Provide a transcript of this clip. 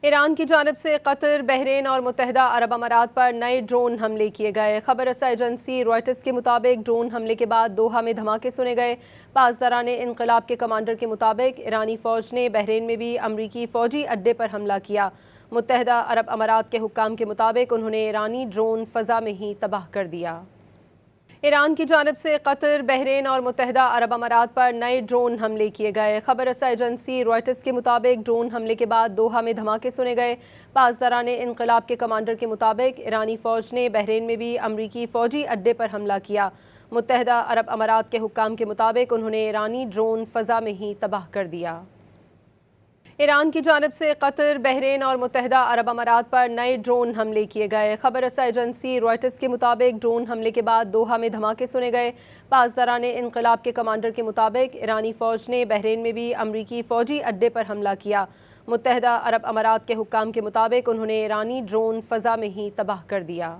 ایران کی جانب سے قطر، بحرین اور متحدہ عرب امارات پر نئے ڈرون حملے کیے گئے۔ خبر رساں ایجنسی رائٹرز کے مطابق ڈرون حملے کے بعد دوحہ میں دھماکے سنے گئے۔ پاسداران انقلاب کے کمانڈر کے مطابق ایرانی فوج نے بحرین میں بھی امریکی فوجی اڈے پر حملہ کیا۔ متحدہ عرب امارات کے حکام کے مطابق انہوں نے ایرانی ڈرون فضا میں ہی تباہ کر دیا۔ ایران کی جانب سے قطر، بحرین اور متحدہ عرب امارات پر نئے ڈرون حملے کیے گئے۔ خبر رساں ایجنسی رائٹرز کے مطابق ڈرون حملے کے بعد دوحہ میں دھماکے سنے گئے۔ پاسداران انقلاب کے کمانڈر کے مطابق ایرانی فوج نے بحرین میں بھی امریکی فوجی اڈے پر حملہ کیا۔ متحدہ عرب امارات کے حکام کے مطابق انہوں نے ایرانی ڈرون فضا میں ہی تباہ کر دیا۔ ایران کی جانب سے قطر، بحرین اور متحدہ عرب امارات پر نئے ڈرون حملے کیے گئے۔ خبر رساں ایجنسی رائٹرز کے مطابق ڈرون حملے کے بعد دوحہ میں دھماکے سنے گئے۔ پاسداران انقلاب کے کمانڈر کے مطابق ایرانی فوج نے بحرین میں بھی امریکی فوجی اڈے پر حملہ کیا۔ متحدہ عرب امارات کے حکام کے مطابق انہوں نے ایرانی ڈرون فضا میں ہی تباہ کر دیا۔